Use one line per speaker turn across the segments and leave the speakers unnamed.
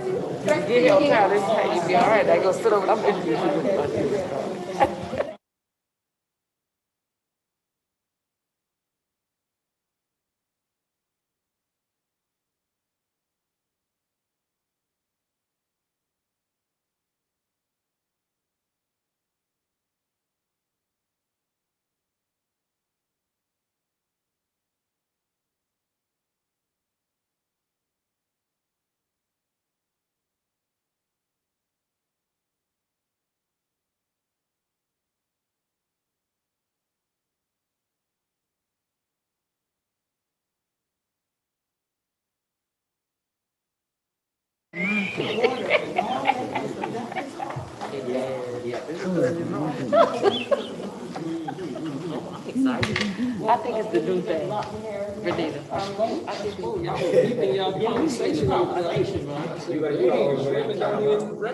Get here on time this time, you'll be all right. I go sit over. I'm busy. I think it's the new thing. Renita. I think y'all keeping y'all conversation over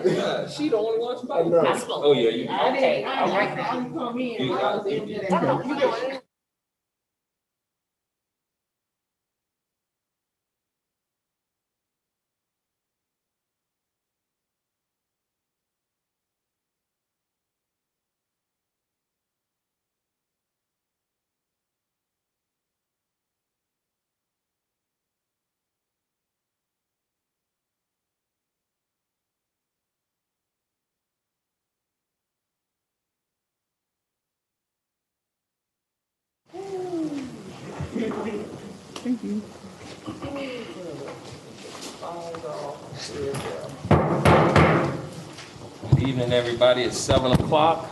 there. She the only one spoke. Oh, yeah. You. Okay, all right.
Thank you.
Good evening, everybody. It's 7 o'clock,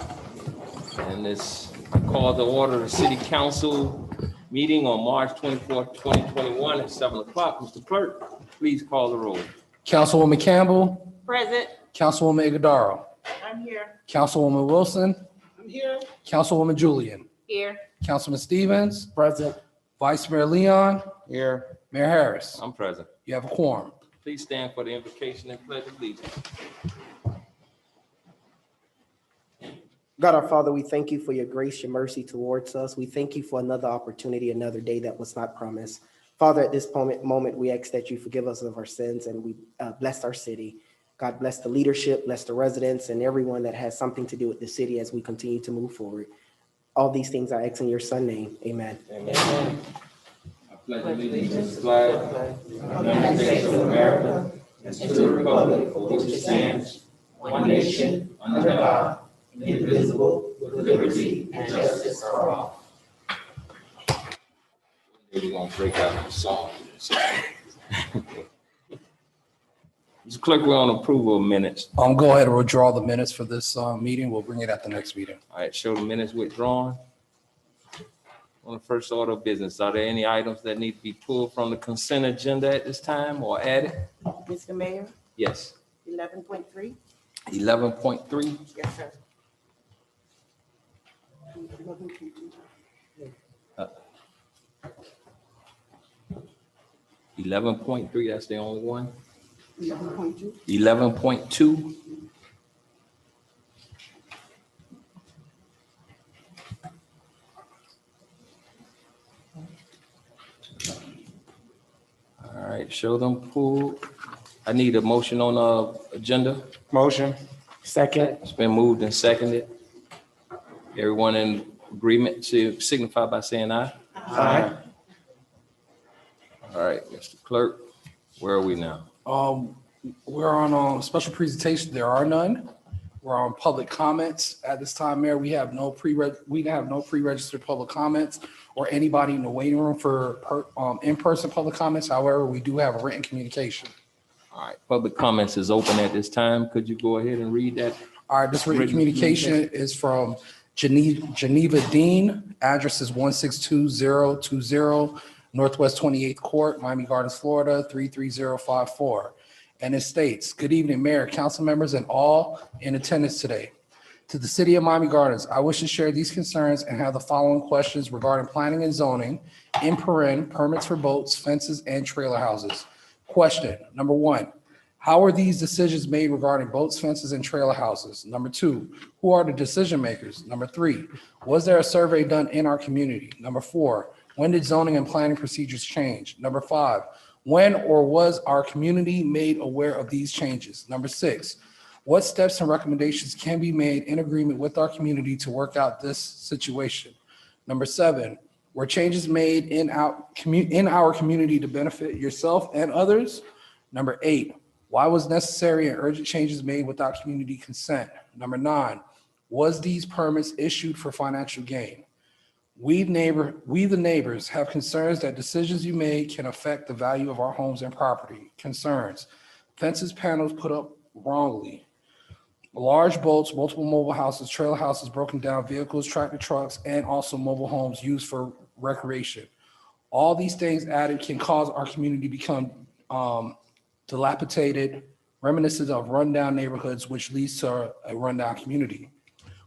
and it's called to order the City Council meeting on March 24th, 2021 at 7 o'clock. Mr. Clerk, please call the roll.
Councilwoman Campbell.
Present.
Councilwoman Iguodaro.
I'm here.
Councilwoman Wilson.
I'm here.
Councilwoman Julian.
Here.
Councilman Stevens.
Present.
Vice Mayor Leon.
Here.
Mayor Harris.
I'm present.
You have a quorum.
Please stand for the invocation and pledge of allegiance.
God our Father, we thank you for your grace, your mercy towards us. We thank you for another opportunity, another day that was not promised. Father, at this moment, we ask that you forgive us of our sins and we bless our city. God bless the leadership, bless the residents, and everyone that has something to do with the city as we continue to move forward. All these things I ask in your Son's name. Amen.
Amen. I pledge allegiance to the flag of the United States of America and to the republic for which it stands, one nation, under God, indivisible, with liberty and justice for all. We're going to break out the song. Mr. Clerk, we're on approval of minutes.
Go ahead and withdraw the minutes for this meeting. We'll bring it at the next meeting.
All right, show the minutes withdrawn. On the first order of business, are there any items that need to be pulled from the consent agenda at this time or added?
Mr. Mayor,
Yes.
11.3.
11.3.
Yes, sir.
11.3, that's the only one.
11.2.
11.2. All right, show them pulled. I need a motion on the agenda.
Motion. Second.
It's been moved and seconded. Everyone in agreement to signify by saying aye.
Aye.
All right, Mr. Clerk, where are we now?
We're on special presentation. There are none. We're on public comments at this time, Mayor. We have no pre-registered public comments or anybody in the waiting room for in-person public comments. However, we do have a written communication.
All right, public comments is open at this time. Could you go ahead and read that?
All right, this written communication is from Geneva Dean. Address is 1622020 Northwest 28th Court, Miami Gardens, Florida, 33054. And it states, good evening, Mayor, council members, and all in attendance today. To the city of Miami Gardens, I wish to share these concerns and have the following questions regarding planning and zoning, permits for boats, fences, and trailer houses. Question, number one, how are these decisions made regarding boats, fences, and trailer houses? Number two, who are the decision makers? Number three, was there a survey done in our community? Number four, when did zoning and planning procedures change? Number five, When or was our community made aware of these changes? Number 6, what steps and recommendations can be made in agreement with our community to work out this situation? Number 7, were changes made in our community to benefit yourself and others? Number 8, why was necessary and urgent changes made without community consent? Number 9, was these permits issued for financial gain? We the neighbors have concerns that decisions you made can affect the value of our homes and property. Concerns, fences panels put up wrongly, large boats, multiple mobile houses, trailer houses, broken down vehicles, tractor trucks, and also mobile homes used for recreation. All these things added can cause our community to become dilapidated, reminiscent of rundown neighborhoods, which leads to a rundown community.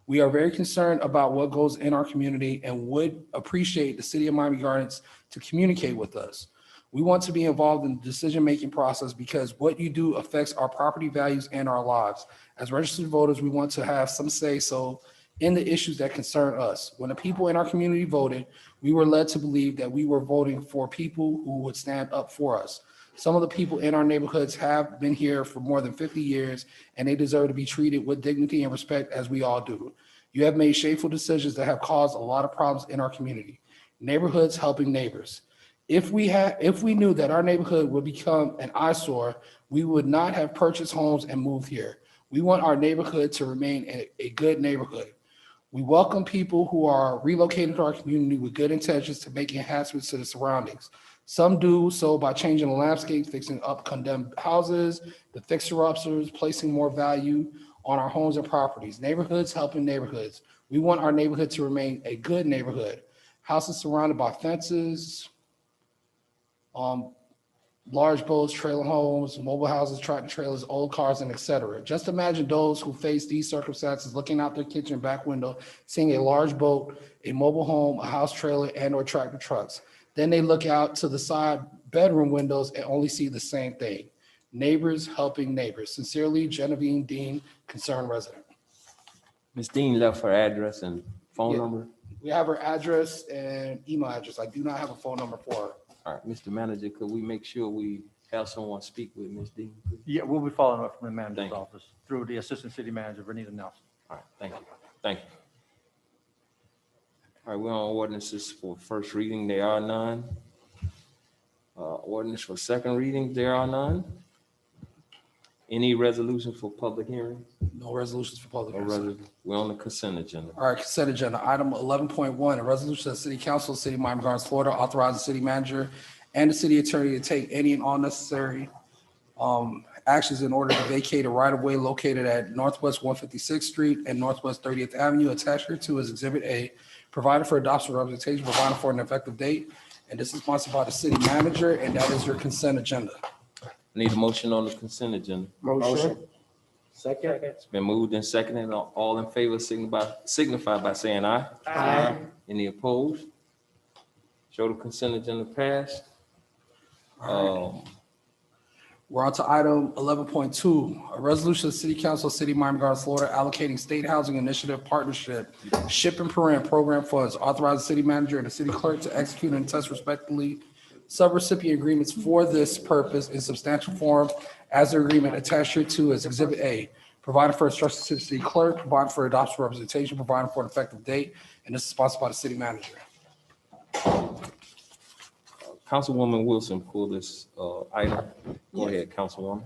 We are very concerned about what goes in our community and would appreciate the City of Miami Gardens to communicate with us. We want to be involved in the decision-making process because what you do affects our property values and our lives. As registered voters, we want to have some say so in the issues that concern us. When the people in our community voted, we were led to believe that we were voting for people who would stand up for us. Some of the people in our neighborhoods have been here for more than 50 years, and they deserve to be treated with dignity and respect as we all do. You have made shameful decisions that have caused a lot of problems in our community. Neighborhoods helping neighbors. If we knew that our neighborhood would become an eyesore, we would not have purchased homes and moved here. We want our neighborhood to remain a good neighborhood. We welcome people who are relocating to our community with good intentions to make enhancements to the surroundings. Some do so by changing the landscape, fixing up condemned houses, the fixer-uppers, placing more value on our homes and properties. Neighborhoods helping neighborhoods. We want our neighborhood to remain a good neighborhood. Houses surrounded by fences, large boats, trailer homes, mobile houses, tractor trailers, old cars, and etc. Just imagine those who face these circumstances looking out their kitchen back window, seeing a large boat, a mobile home, a house trailer, and or tractor trucks. Then they look out to the side bedroom windows and only see the same thing. Neighbors helping neighbors. Sincerely, Genevieve Dean, concerned resident.
Ms. Dean left her address and phone
Yeah.
number.
We have her address and email address. I do not have a phone number for her.
All right, Mr. Manager, could we make sure we have someone speak with Ms. Dean, please?
Yeah, we'll be following up from the manager's
Thank you.
office through the Assistant City Manager, Vernita Nelson.
All right, thank you. Thank you. All right, we're on ordinances for first reading. There are none. Ordinance for second reading, there are none. Any resolution for public hearing?
No resolutions for public.
Or we're on the consent agenda.
All right, consent agenda. Item 11.1, a resolution of the City Council, City of Miami Gardens, Florida, authorizing the city manager and the city attorney to take any and all necessary actions in order to vacate a right-of-way located at Northwest 156th Street and Northwest 30th Avenue, attached here to as Exhibit A, provided for adoption representation, provided for an effective date. And this is sponsored by the city manager, and that is your consent agenda.
Need a motion on the consent agenda.
Motion. Second.
It's been moved and seconded. All in favor signify by saying aye.
Aye.
Any opposed? Show the consent agenda passed.
We're on to item 11.2, a resolution of the City Council, City of Miami Gardens, Florida, allocating State Housing Initiative Partnership Ship and Parent Program funds, authorize the city manager and the city clerk to execute and attest respectively subrecipient agreements for this purpose in substantial form as the agreement attached here to as Exhibit A, provided for instructions to the city clerk, provided for adoption representation, provided for an effective date, and this is sponsored by the city manager.
Councilwoman Wilson, pull this item. Go ahead, Councilwoman.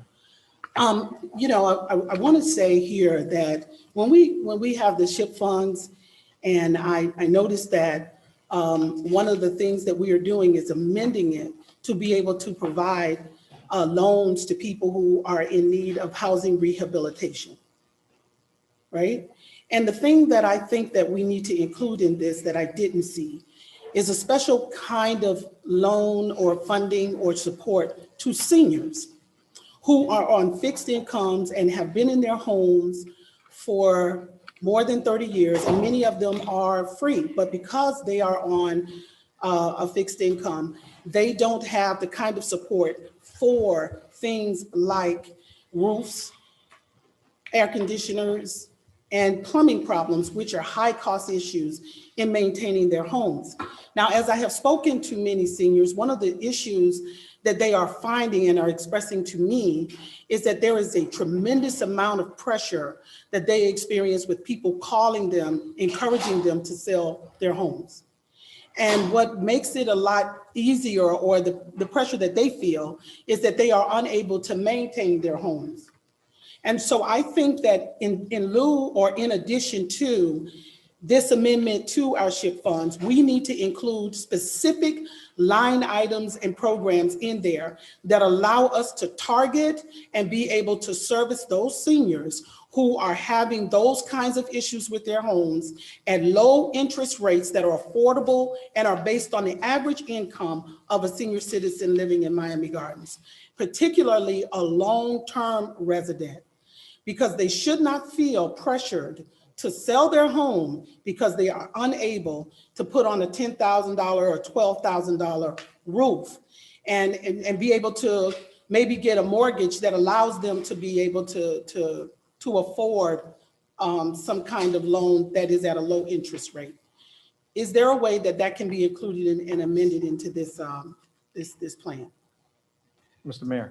I want to say here that when we have the SHIP funds, and I noticed that one of the things that we are doing is amending it to be able to provide loans to people who are in need of housing rehabilitation, right? And the thing that I think that we need to include in this that I didn't see is a special kind of loan or funding or support to seniors who are on fixed incomes and have been in their homes for more than 30 years, and many of them are free, but because they are on a fixed income, they don't have the kind of support for things like roofs, air conditioners, and plumbing problems, which are high cost issues in maintaining their homes. Now, as I have spoken to many seniors, one of the issues that they are finding and are expressing to me is that there is a tremendous amount of pressure that they experience with people calling them, encouraging them to sell their homes. And what makes it a lot easier, or the pressure that they feel, is that they are unable to maintain their homes. And so I think that in lieu or in addition to this amendment to our SHIP funds, we need to include specific line items and programs in there that allow us to target and be able to service those seniors who are having those kinds of issues with their homes at low interest rates that are affordable and are based on the average income of a senior citizen living in Miami Gardens, particularly a long-term resident, because they should not feel pressured to sell their home because they are unable to put on a $10,000 or $12,000 roof and be able to maybe get a mortgage that allows them to be able to afford some kind of loan that is at a low interest rate. Is there a way that that can be included and amended into this, this plan?
Mr. Mayor.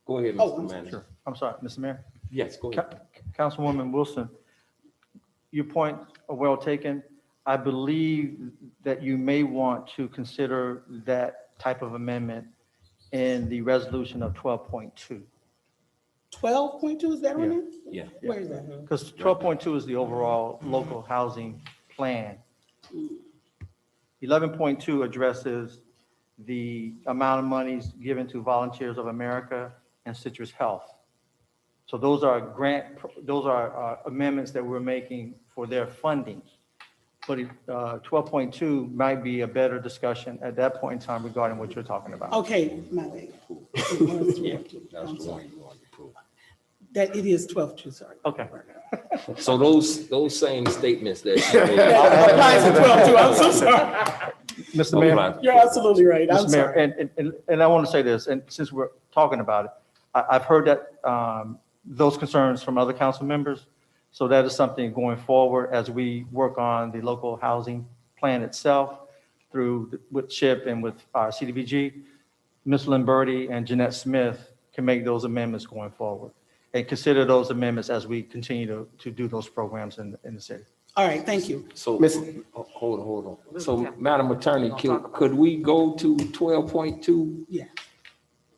Go ahead,
Oh,
Mr.
I'm
Manager.
Sure. I'm sorry, Mr. Mayor.
Yes, go ahead.
Councilwoman Wilson, your points are well taken. I believe that you may want to consider that type of amendment in the resolution of 12.2.
12.2, is that on there?
Yeah.
Where is that?
Because 12.2 is the overall local housing plan. 11.2 addresses the amount of monies given to Volunteers of America and Citrus Health. So those are amendments that we're making for their funding. But 12.2 might be a better discussion at that point in time regarding what you're talking about.
Okay, my bad. That it is 12.2, sorry.
Okay.
So those same statements that she made.
Applies to 12.2, I'm so sorry.
Mr. Mayor.
apply.
You're absolutely right, I'm
Mr. Mayor,
sorry.
and I want to say this, and since we're talking about it, I've heard that those concerns from other council members. So that is something going forward as we work on the local housing plan itself with CHIP and with our CDBG. Ms. Limberti and Jeanette Smith can make those amendments going forward and consider those amendments as we continue to do those programs in the city.
All right, thank you.
So, hold on. So, Madam Attorney, could we go to 12.2?
Yeah.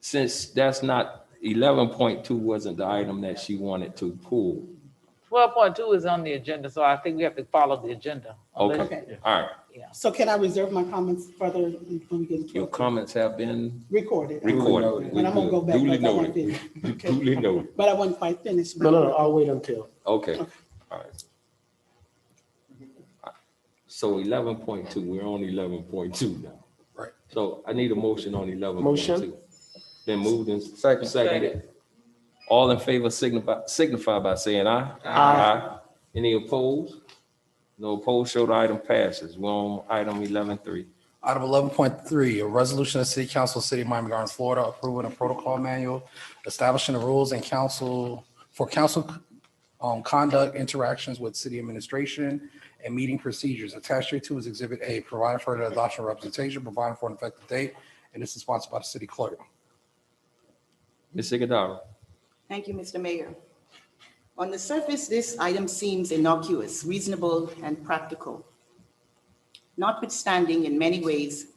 Since that's not, 11.2 wasn't the item that she wanted to pull.
12.2 is on the agenda, so I think we have to follow the agenda.
Okay, all right.
So can I reserve my comments further when we get to
Your
12.2?
comments have been
Recorded.
recorded.
And I'm gonna go back.
Duly
like I wasn't
noted.
finished. Okay.
Duly noted.
But I wasn't quite finished.
No, I'll wait until.
Okay, all right. So 11.2, we're on 11.2 now.
Right.
So I need a motion on 11.2.
Motion.
Then moved and seconded. All in favor signify by saying aye. Aye. Any opposed? No opposed, show the item passes. We're on item 11.3.
Item 11.3, a resolution of City Council of City of Miami Gardens, Florida, approving a protocol manual, establishing the rules and council conduct interactions with city administration and meeting procedures. Attached to is Exhibit A, providing for the adoption of representation, providing for an effective date, and this is sponsored by the city clerk.
Ms. Iguodala.
Thank you, Mr. Mayor. On the surface, this item seems innocuous, reasonable, and practical. Notwithstanding, in many ways,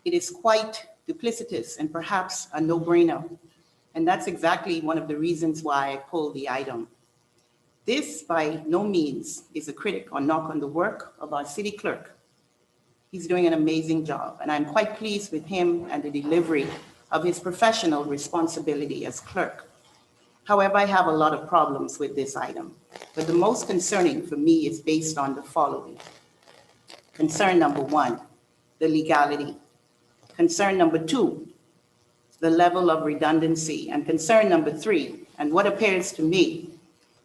it is quite duplicitous and perhaps a no-brainer. And that's exactly one of the reasons why I pulled the item. This, by no means, is a critic or knock on the work of our city clerk. He's doing an amazing job, and I'm quite pleased with him and the delivery of his professional responsibility as clerk. However, I have a lot of problems with this item, but the most concerning for me is based on the following. Concern number one, the legality. Concern number two, the level of redundancy. And concern number three, and what appears to me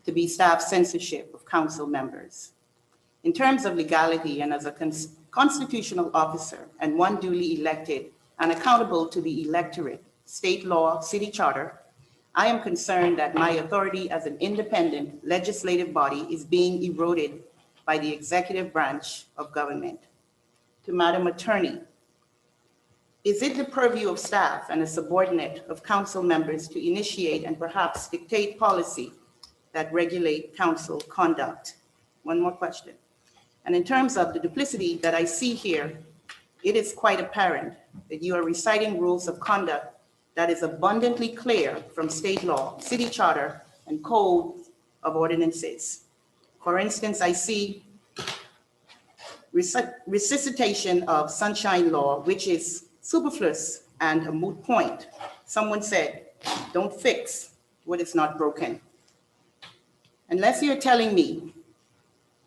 to be staff censorship of council members. In terms of legality and as a constitutional officer and one duly elected and accountable to the electorate, state law, city charter, I am concerned that my authority as an independent legislative body is being eroded by the executive branch of government. To Madam Attorney, Is it the purview of staff and a subordinate of council members to initiate and perhaps dictate policy that regulate council conduct? One more question. And in terms of the duplicity that I see here, it is quite apparent that you are reciting rules of conduct that is abundantly clear from state law, city charter, and code of ordinances. For instance, I see resuscitation of sunshine law, which is superfluous and a moot point. Someone said, don't fix what is not broken. Unless you're telling me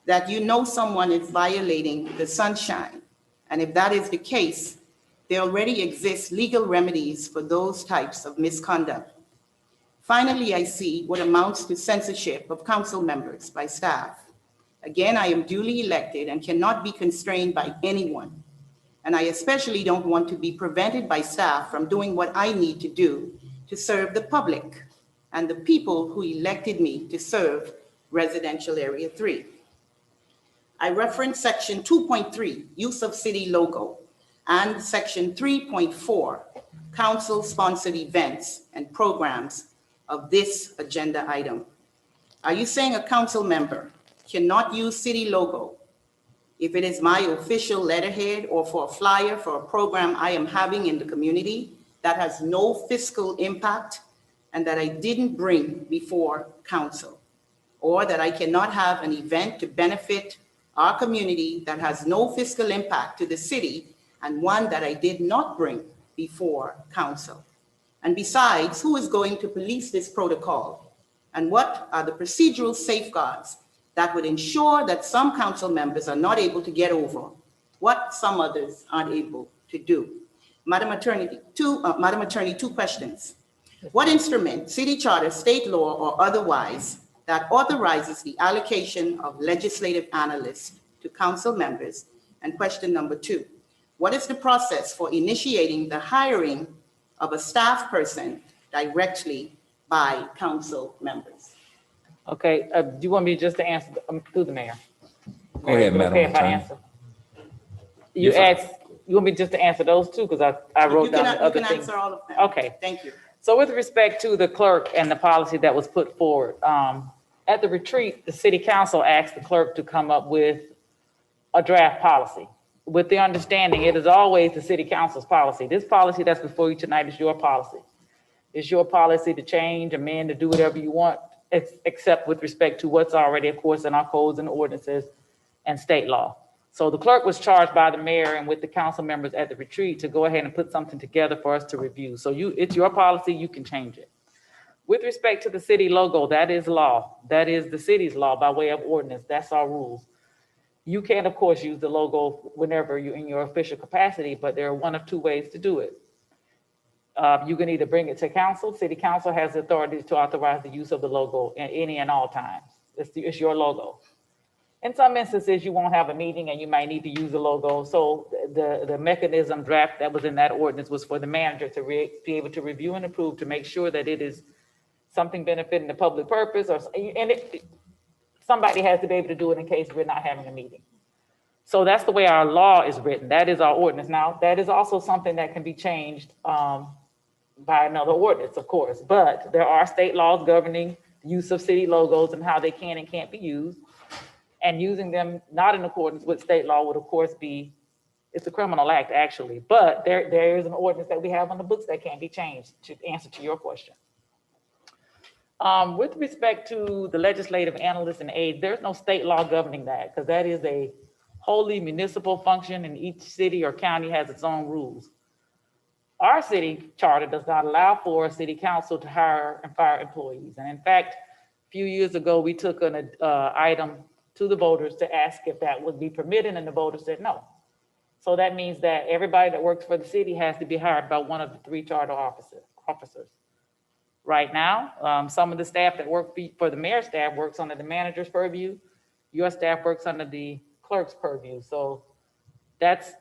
that you know someone is violating the sunshine, and if that is the case, there already exist legal remedies for those types of misconduct. Finally, I see what amounts to censorship of council members by staff. Again, I am duly elected and cannot be constrained by anyone. And I especially don't want to be prevented by staff from doing what I need to do to serve the public and the people who elected me to serve Residential Area 3. I reference section 2.3, use of city logo, and section 3.4, council-sponsored events and programs of this agenda item. Are you saying a council member cannot use city logo if it is my official letterhead or for a flyer for a program I am having in the community that has no fiscal impact and that I didn't bring before council? Or that I cannot have an event to benefit our community that has no fiscal impact to the city and one that I did not bring before council? And besides, who is going to police this protocol? And what are the procedural safeguards that would ensure that some council members are not able to get over what some others aren't able to do? Madam Attorney, two questions. What instrument, city charter, state law, or otherwise, that authorizes the allocation of legislative analysts to council members? And question number two, what is the process for initiating the hiring of a staff person directly by council members?
Okay, do you want me just to answer through the mayor?
Go ahead, Madam
Okay, if I
Attorney.
answer. You
Yes,
asked, you want me just to answer those two? Because I wrote down the
You
other
can
things.
answer all of them.
Okay.
Thank you.
So with respect to the clerk and the policy that was put forward, at the retreat, the city council asked the clerk to come up with a draft policy with the understanding it is always the city council's policy. This policy that's before you tonight is your policy. It's your policy to change, amend, to do whatever you want, except with respect to what's already, of course, in our codes and ordinances and state law. So the clerk was charged by the mayor and with the council members at the retreat to go ahead and put something together for us to review. So it's your policy, you can change it. With respect to the city logo, that is law. That is the city's law by way of ordinance. That's our rules. You can, of course, use the logo whenever you're in your official capacity, but there are one of two ways to do it. You can either bring it to council. City council has the authority to authorize the use of the logo at any and all times. It's your logo. In some instances, you won't have a meeting and you might need to use the logo. So the mechanism draft that was in that ordinance was for the manager to be able to review and approve to make sure that it is something benefiting the public purpose, somebody has to be able to do it in case we're not having a meeting. So that's the way our law is written. That is our ordinance. Now, that is also something that can be changed by another ordinance, of course, but there are state laws governing the use of city logos and how they can and can't be used. And using them not in accordance with state law would, of course, it's a criminal act, actually. But there is an ordinance that we have on the books that can be changed to answer to your question. With respect to the legislative analysts and aides, there's no state law governing that because that is a wholly municipal function and each city or county has its own rules. Our city charter does not allow for a city council to hire and fire employees. And in fact, a few years ago, we took an item to the voters to ask if that would be permitted and the voters said no. So that means that everybody that works for the city has to be hired by one of the three charter officers. Right now, some of the staff that work for the mayor's staff works under the manager's purview. Your staff works under the clerk's purview. So that's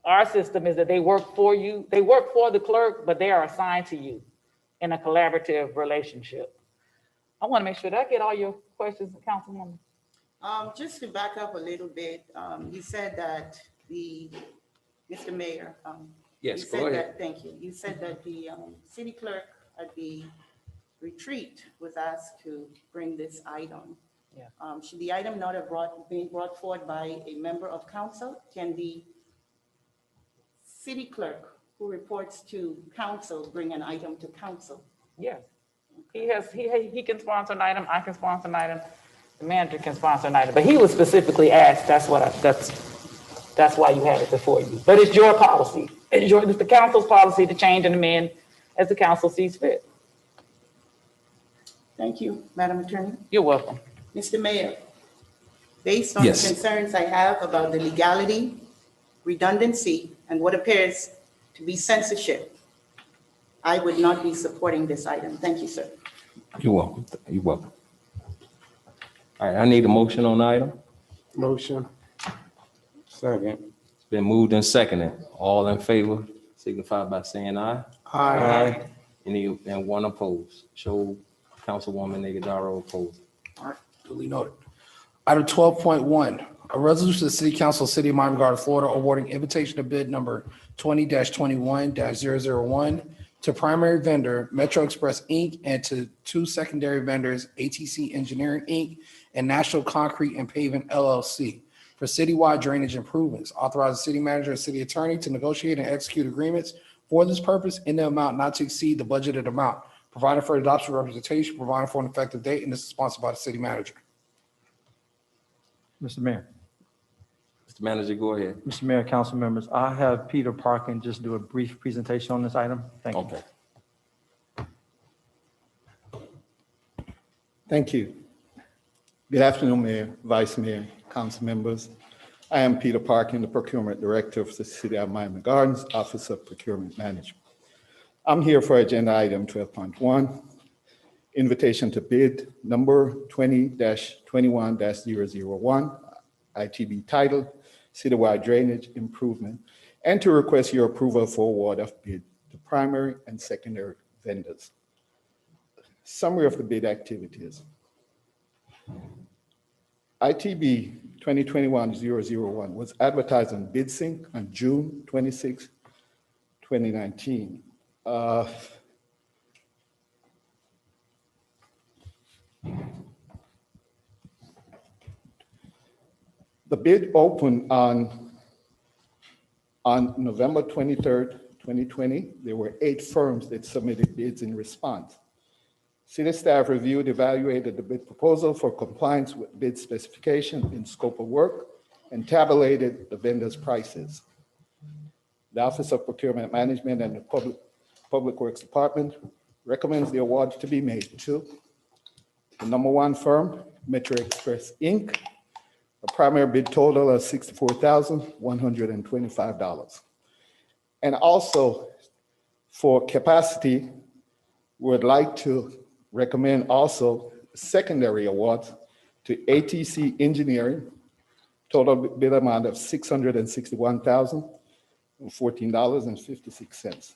our system is that they work for you. They work for the clerk, but they are assigned to you in a collaborative relationship. I want to make sure that I get all your questions, Councilwoman.
Just to back up a little bit, you said that Mr. Mayor,
Yes,
You
go
said
ahead.
that, thank you. You said that the city clerk at the retreat was asked to bring this item.
Yeah.
Should the item not have been brought forward by a member of council? Can the city clerk who reports to council bring an item to council?
Yes. He can sponsor an item, I can sponsor an item, the manager can sponsor an item, but he was specifically asked, that's why you had it before you. But it's your policy. It's the council's policy to change and amend as the council sees fit.
Thank you, Madam Attorney.
You're welcome.
Mr. Mayor, based on the
Yes.
concerns I have about the legality, redundancy, and what appears to be censorship, I would not be supporting this item. Thank you, sir.
You're welcome. You're welcome. All right, I need a motion on the item.
Motion. Second.
It's been moved and seconded. All in favor signify by saying aye.
Aye.
And one opposed. Show Councilwoman Negadaro opposed.
Duly noted. Item 12.1, a resolution of the City Council, City of Miami Gardens, Florida, awarding invitation to bid number 20-21-001 to primary vendor Metro Express, Inc., and to two secondary vendors, ATC Engineering, Inc., and National Concrete and Paving, LLC, for citywide drainage improvements. Authorize the city manager and city attorney to negotiate and execute agreements for this purpose in the amount not to exceed the budgeted amount, providing for adoption representation, providing for an effective date, and this is sponsored by the city manager.
Mr. Mayor.
Mr. Manager, go ahead.
Mr. Mayor, council members, I have Peter Parkin just do a brief presentation on this item. Thank you.
Okay.
Thank you. Good afternoon, Mayor, Vice Mayor, council members. I am Peter Parkin, the Procurement Director of the City of Miami Gardens, Office of Procurement Management. I'm here for agenda item 12.1, invitation to bid number 20-21-001, ITB titled Citywide Drainage Improvement, and to request your approval for award of bid to primary and secondary vendors. Summary of the bid activities. ITB 2021-001 was advertised on BidSync on June 26, 2019. The bid opened on November 23rd, 2020. There were 8 firms that submitted bids in response. City staff reviewed, evaluated the bid proposal for compliance with bid specification and scope of work, and tabulated the vendors' prices. The Office of Procurement Management and the Public Works Department recommends the award to be made to the number 1 firm, Metro Express, Inc., a primary bid total of $64,125. And also, for capacity, we would like to recommend also secondary awards to ATC Engineering, total bid amount of $661,014.56.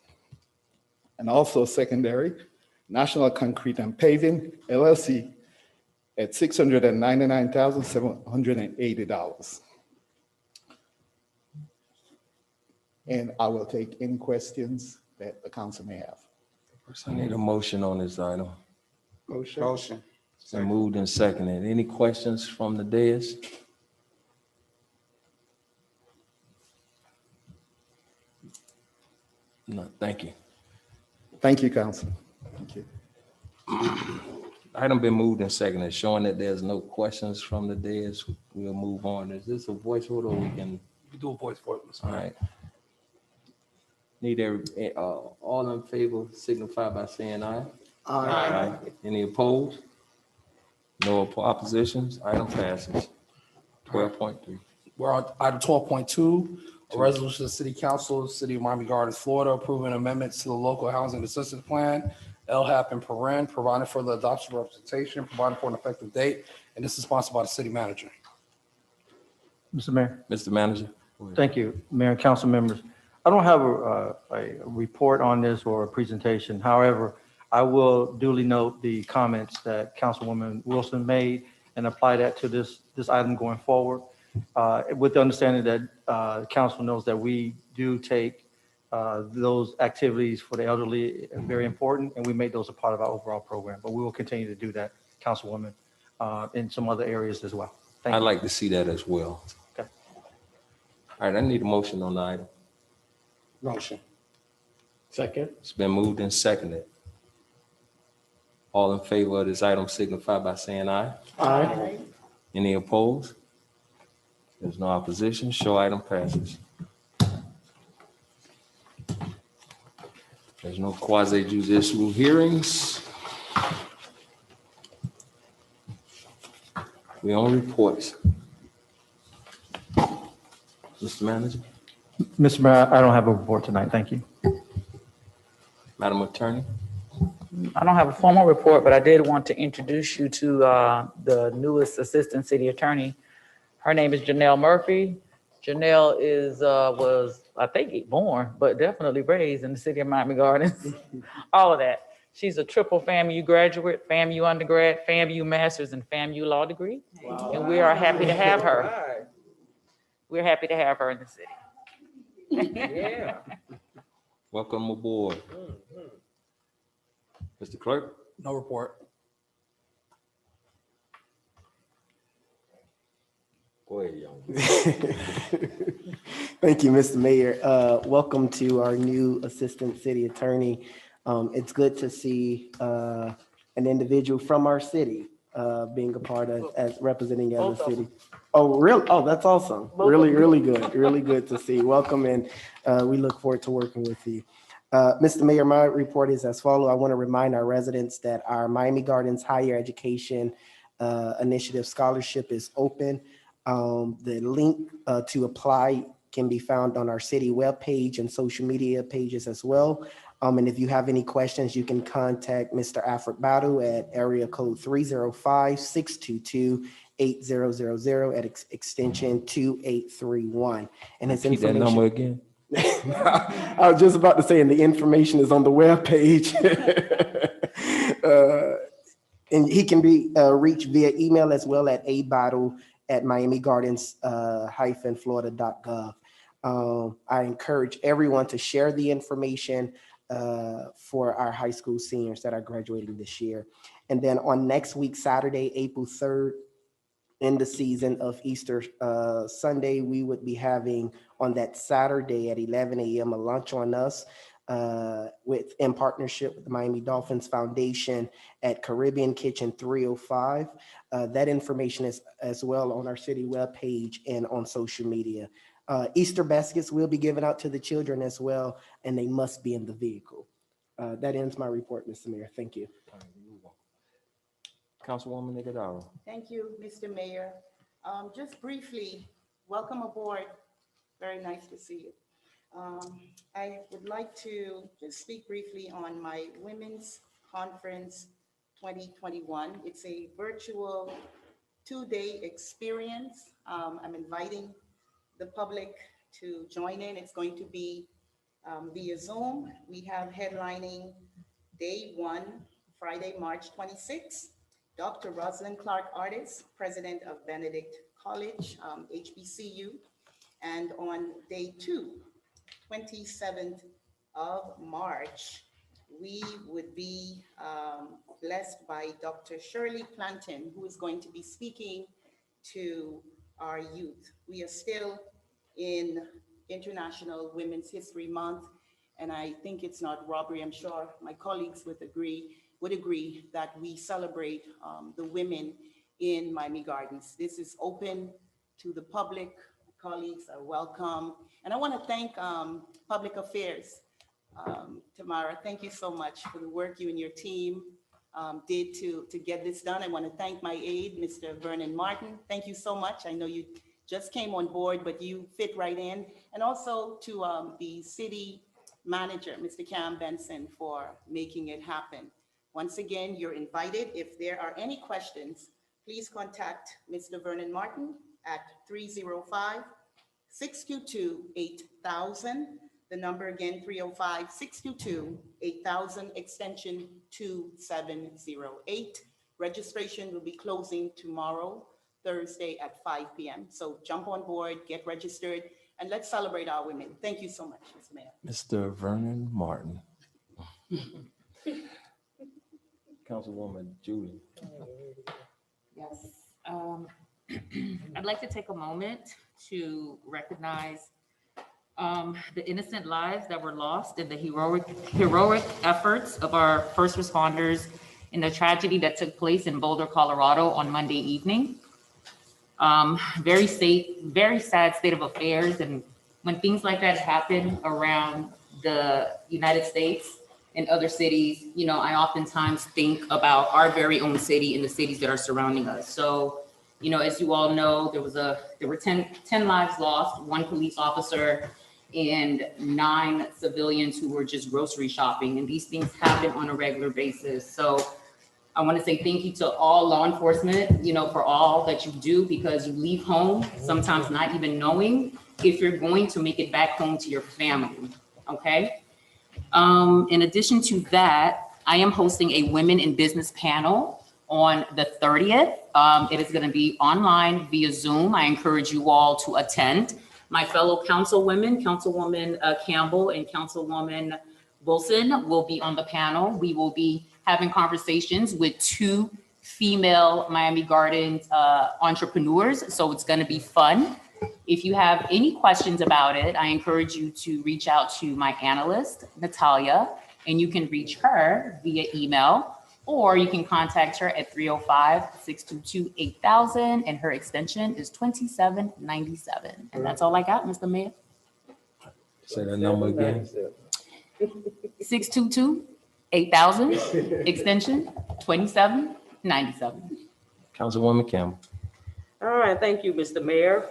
And also secondary, National Concrete and Paving, LLC, at $699,780. And I will take any questions that the council may have.
I need a motion on this item.
Motion.
It's been moved and seconded. Any questions from the dais? No, thank you.
Thank you, council. Thank you.
Item been moved and seconded, showing that there's no questions from the dais. We'll move on. Is this a voice vote or we can?
You can do a voice vote, Mr.
All right. Need all in favor signify by saying aye. Aye. Any opposed? No oppositions? Item passes. 12.3.
We're on item 12.2, a resolution of the City Council, City of Miami Gardens, Florida, approving amendments to the local housing assistance plan, LHAP and PAREN, providing for the adoption representation, providing for an effective date, and this is sponsored by the city manager.
Mr. Mayor.
Mr. Manager?
Thank you, Mayor and council members. I don't have a report on this or a presentation. However, I will duly note the comments that Councilwoman Wilson made and apply that to this item going forward, with the understanding that council knows that we do take those activities for the elderly are very important, and we made those a part of our overall program. But we will continue to do that, Councilwoman, in some other areas as well. Thank
I'd
you.
like to see that as well.
Okay.
All right, I need a motion on the item.
Motion.
Second.
It's been moved and seconded. All in favor of this item signify by saying aye.
Aye.
Any opposed? There's no opposition. Show item passes. There's no quasi judicial hearings. We on reports. Mr. Manager,
Mr. Mayor, I don't have a report tonight. Thank you.
Madam Attorney.
I don't have a formal report, but I did want to introduce you to the newest Assistant City Attorney. Her name is Janelle Murphy. Janelle was, I think, born, but definitely raised in the city of Miami Gardens. All of that. She's a triple FAMU graduate, FAMU undergrad, FAMU master's, and FAMU law degree. And we are happy to have her. We're happy to have her in the city.
Yeah.
Welcome aboard. Mr. Clerk.
No report.
Go ahead, young.
Thank you, Mr. Mayor. Welcome to our new Assistant City Attorney. It's good to see an individual from our city being a part of, as representing the
Both of
city. Oh, really? Oh, that's awesome. Really, really good. Really good to see. Welcome, and we look forward to working with you. Mr. Mayor, my report is as follows. I want to remind our residents that our Miami Gardens Higher Education Initiative Scholarship is open. The link to apply can be found on our city webpage and social media pages as well. And if you have any questions, you can contact Mr. Alfred Badu at area code 305-622-8000 at extension 2831. And his
Keep that
information.
number again.
I was just about to say, and the information is on the webpage. And he can be reached via email as well at abottle@miamigardens-florida.gov. I encourage everyone to share the information for our high school seniors that are graduating this year. And then on next week, Saturday, April 3rd, in the season of Easter Sunday, we would be having on that Saturday at 11 a.m. a lunch on us in partnership with the Miami Dolphins Foundation at Caribbean Kitchen 305. That information is as well on our city webpage and on social media. Easter baskets will be given out to the children as well, and they must be in the vehicle. That ends my report, Mr. Mayor. Thank you.
Councilwoman Nigodaro.
Thank you, Mr. Mayor. Just briefly, welcome aboard. Very nice to see you. I would like to just speak briefly on my Women's Conference 2021. It's a virtual 2-day experience. I'm inviting the public to join in. It's going to be via Zoom. We have headlining day 1, Friday, March 26th. Dr. Rosalind Clark Artist, president of Benedict College, HBCU. And on day 2, 27th of March, we would be blessed by Dr. Shirley Planton, who is going to be speaking to our youth. We are still in International Women's History Month, and I think it's not robbery. I'm sure my colleagues would agree that we celebrate the women in Miami Gardens. This is open to the public. Colleagues are welcome. And I want to thank Public Affairs. Tamara, thank you so much for the work you and your team did to get this done. I want to thank my aide, Mr. Vernon Martin. Thank you so much. I know you just came on board, but you fit right in. And also to the city manager, Mr. Cam Benson, for making it happen. Once again, you're invited. If there are any questions, please contact Mr. Vernon Martin at 305-622-8000. The number again, 305-622-8000, extension 2708. Registration will be closing tomorrow, Thursday at 5 p.m. So jump on board, get registered. and let's celebrate our women. Thank you so much, Mr. Mayor.
Mr. Vernon Martin. Councilwoman Julie.
Yes. I'd like to take a moment to recognize the innocent lives that were lost in the heroic efforts of our first responders in the tragedy that took place in Boulder, Colorado on Monday evening. Very sad state of affairs. And when things like that happen around the United States and other cities, you know, I oftentimes think about our very own city and the cities that are surrounding us. So, you know, as you all know, there were 10 lives lost, 1 police officer and 9 civilians who were just grocery shopping. And these things happen on a regular basis. So I want to say thank you to all law enforcement, you know, for all that you do, because you leave home sometimes not even knowing if you're going to make it back home to your family. Okay. In addition to that, I am hosting a Women in Business panel on the 30th. It is going to be online via Zoom. I encourage you all to attend. My fellow councilwomen, Councilwoman Campbell and Councilwoman Wilson, will be on the panel. We will be having conversations with 2 female Miami Gardens entrepreneurs. So it's going to be fun. If you have any questions about it, I encourage you to reach out to my analyst, Natalia, and you can reach her via email, or you can contact her at 305-622-8000, and her extension is 2797. And that's all I got, Mr. Mayor.
Say that number again.
622-8000, extension 2797.
Councilwoman Campbell.
All right, thank you, Mr. Mayor.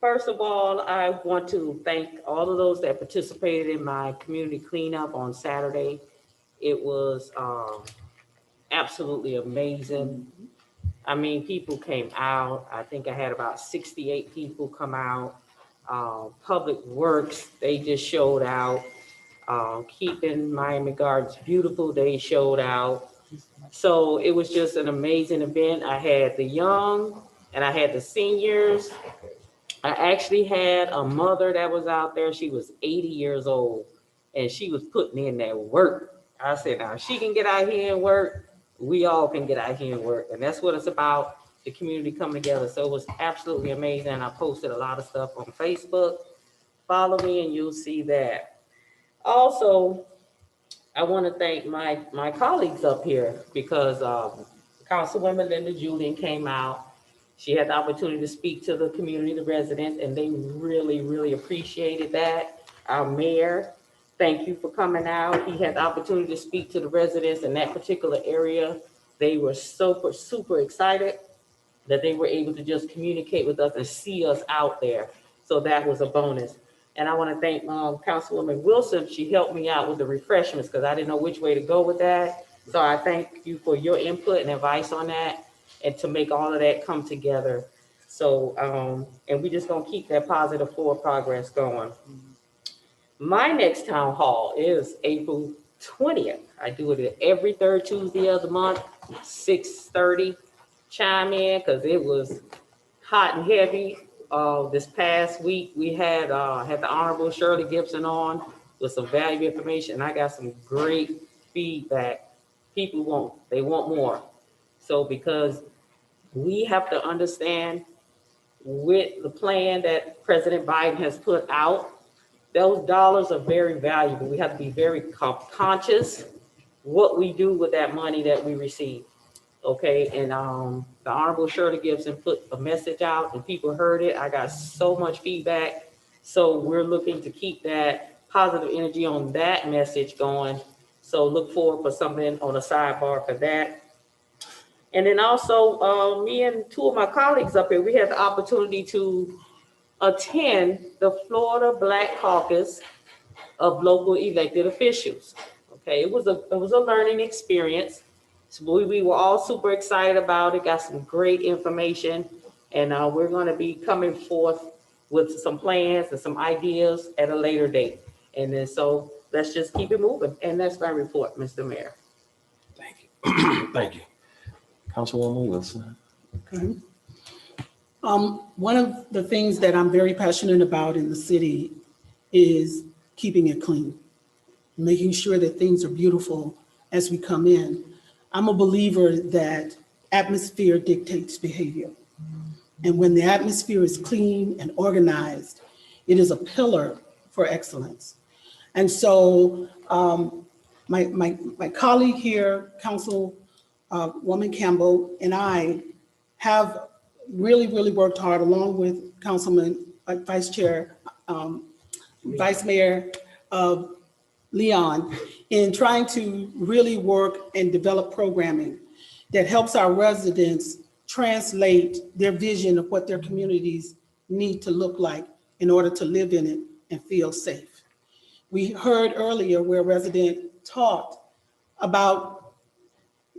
First of all, I want to thank all of those that participated in my community cleanup on Saturday. It was absolutely amazing. I mean, people came out. I think I had about 68 people come out. Public Works, they just showed out. Keeping Miami Gardens Beautiful, they showed out. So it was just an amazing event. I had the young and I had the seniors. I actually had a mother that was out there. She was 80 years old and she was putting in that work. I said, now if she can get out here and work, we all can get out here and work. And that's what it's about, the community coming together. So it was absolutely amazing. I posted a lot of stuff on Facebook. Follow me and you'll see that. Also, I want to thank my colleagues up here because Councilwoman Linda Julian came out. She had the opportunity to speak to the community, the residents, and they really, really appreciated that. Our mayor, thank you for coming out. He had the opportunity to speak to the residents in that particular area. They were super excited that they were able to just communicate with us and see us out there. So that was a bonus. And I want to thank Councilwoman Wilson. She helped me out with the refreshments because I didn't know which way to go with that. So I thank you for your input and advice on that and to make all of that come together. So, and we're just gonna keep that positive forward progress going. My next town hall is April 20th. I do it every 3rd Tuesday of the month, 6:30. Chime in because it was hot and heavy. This past week, we had the Honorable Shirley Gibson on with some valuable information. I got some great feedback. People want more. So because we have to understand with the plan that President Biden has put out, those dollars are very valuable. We have to be very conscious what we do with that money that we receive. Okay, and the Honorable Shirley Gibson put a message out and people heard it. I got so much feedback. So we're looking to keep that positive energy on that message going. So look forward for something on the sidebar for that. And then also me and 2 of my colleagues up here, we had the opportunity to attend the Florida Black Caucus of local elected officials. Okay, it was a learning experience. So we were all super excited about it, got some great information, and we're going to be coming forth with some plans and some ideas at a later date. And then so let's just keep it moving. And that's my report, Mr. Mayor.
Thank you. Thank you. Councilwoman Wilson.
Okay. One of the things that I'm very passionate about in the city is keeping it clean, making sure that things are beautiful as we come in. I'm a believer that atmosphere dictates behavior. And when the atmosphere is clean and organized, it is a pillar for excellence. And so my colleague here, Councilwoman Campbell, and I have really worked hard along with Councilman, Vice Chair, Vice Mayor Leon, in trying to really work and develop programming that helps our residents translate their vision of what their communities need to look like in order to live in it and feel safe. We heard earlier where a resident talked about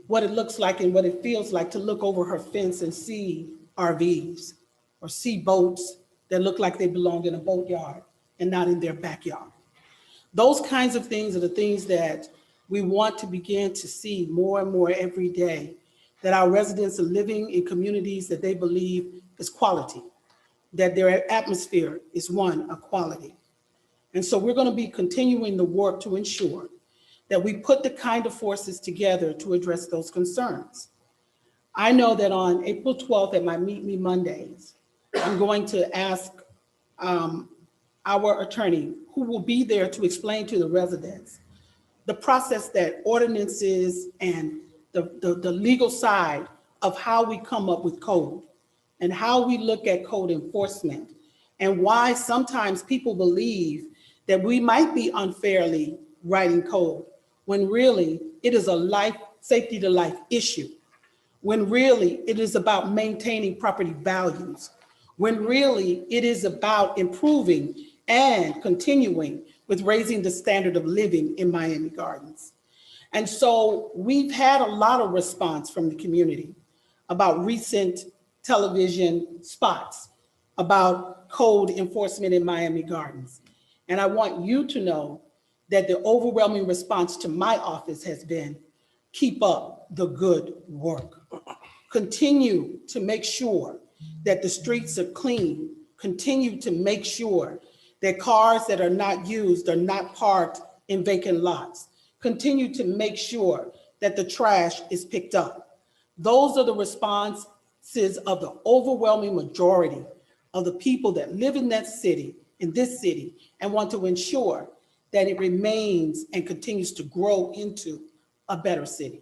what it looks like and what it feels like to look over her fence and see RVs or see boats that look like they belong in a boatyard and not in their backyard. Those kinds of things are the things that we want to begin to see more and more every day, that our residents are living in communities that they believe is quality, that their atmosphere is one, a quality. And so we're going to be continuing the work to ensure that we put the kind of forces together to address those concerns. I know that on April 12th at my Meet Me Mondays, I'm going to ask our attorney, who will be there to explain to the residents the process that ordinances and the legal side of how we come up with code and how we look at code enforcement, and why sometimes people believe that we might be unfairly writing code when really it is a safety to life issue, when really it is about maintaining property values, when really it is about improving and continuing with raising the standard of living in Miami Gardens. And so we've had a lot of response from the community about recent television spots about code enforcement in Miami Gardens. And I want you to know that the overwhelming response to my office has been, keep up the good work. Continue to make sure that the streets are clean. Continue to make sure that cars that are not used are not parked in vacant lots. Continue to make sure that the trash is picked up. Those are the responses of the overwhelming majority of the people that live in that city, in this city, and want to ensure that it remains and continues to grow into a better city.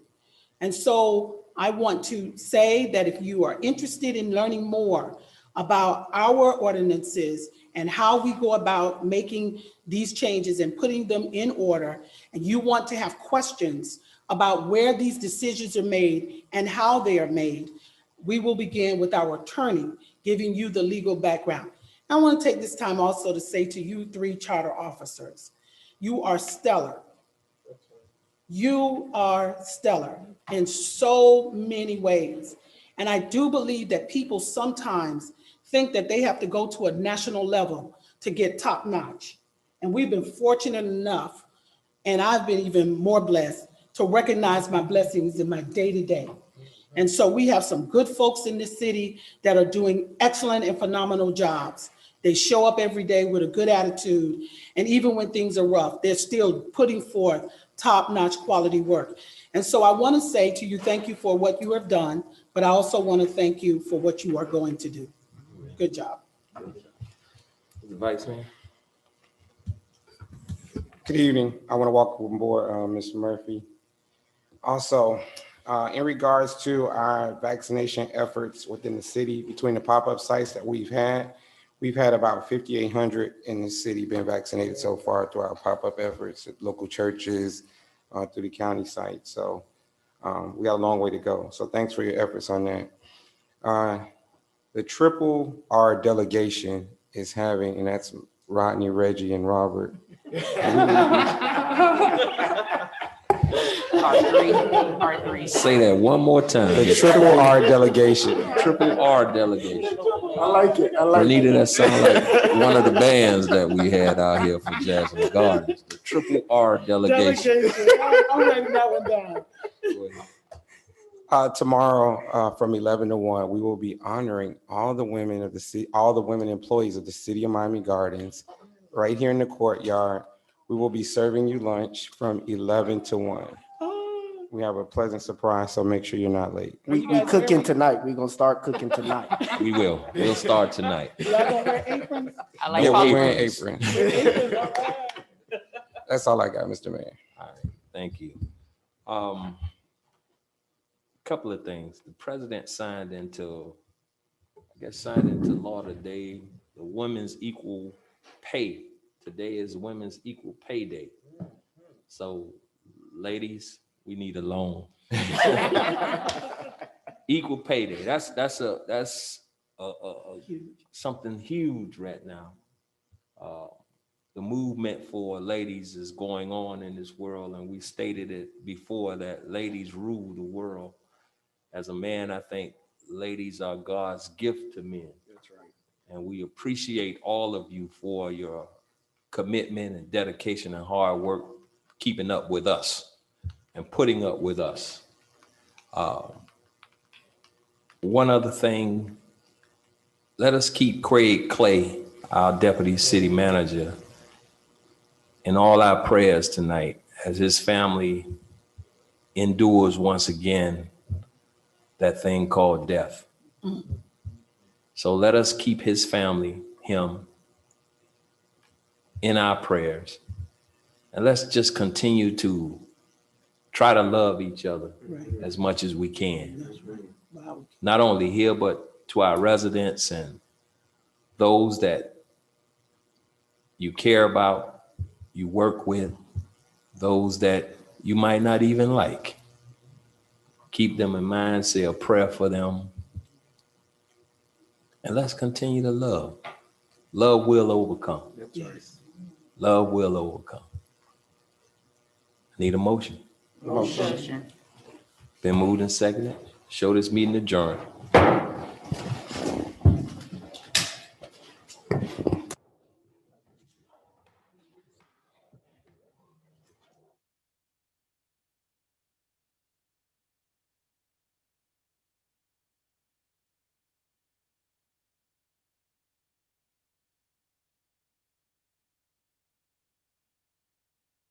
And so I want to say that if you are interested in learning more about our ordinances and how we go about making these changes and putting them in order, and you want to have questions about where these decisions are made and how they are made, we will begin with our attorney giving you the legal background. I want to take this time also to say to you 3 charter officers, you are stellar. You are stellar in so many ways. And I do believe that people sometimes think that they have to go to a national level to get top notch. And we've been fortunate enough, and I've been even more blessed, to recognize my blessings in my day-to-day. And so we have some good folks in this city that are doing excellent and phenomenal jobs. They show up every day with a good attitude. And even when things are rough, they're still putting forth top-notch quality work. And so I want to say to you, thank you for what you have done, but I also want to thank you for what you are going to do. Good job.
The Vice Mayor.
Good evening. I want to welcome on board Mr. Murphy. Also, in regards to our vaccination efforts within the city, between the pop-up sites that we've had about 5,800 in the city been vaccinated so far through our pop-up efforts at local churches, through the county site. So we got a long way to go. So thanks for your efforts on that. The Triple R delegation is having, and that's Rodney, Reggie, and Robert.
Part three.
Say that one more time.
The Triple R delegation.
Triple R delegation.
I like it. I like
Renita,
it.
that sounds like one of the bands that we had out here for Jasmine Gardens. The Triple R delegation.
I'm writing that one down.
Tomorrow, from 11 to 1, we will be honoring all the women of the city, all the women employees of the city of Miami Gardens, right here in the courtyard. We will be serving you lunch from 11 to 1. We have a pleasant surprise, so make sure you're not late.
We cooking tonight. We gonna start cooking tonight.
We will. We'll start tonight.
Y'all gonna wear aprons?
I like
Yeah, we're
popcorn.
wearing aprons.
Aprons, all right.
That's all I got, Mr. Mayor.
All right, thank you. Couple of things. The president signed into law today, the women's equal pay. Today is Women's Equal Pay Day. So, ladies, we need a loan. Equal pay day. That's something huge right now. The movement for ladies is going on in this world, and we stated it before that ladies rule the world. As a man, I think ladies are God's gift to men. That's right. And we appreciate all of you for your commitment and dedication and hard work, keeping up with us and putting up with us. One other thing, let us keep Craig Clay, our deputy city manager, in all our prayers tonight as his family endures once again that thing called death. So let us keep his family, him, in our prayers. And let's just continue to try to love each other as much as we can.
Wow.
Not only here, but to our residents and those that you care about, you work with, those that you might not even like. Keep them in mind, say a prayer for them. And let's continue to love. Love will overcome.
Yes.
Love will overcome. Need a motion?
Motion.
Been moved and seconded. Show this meeting adjourned.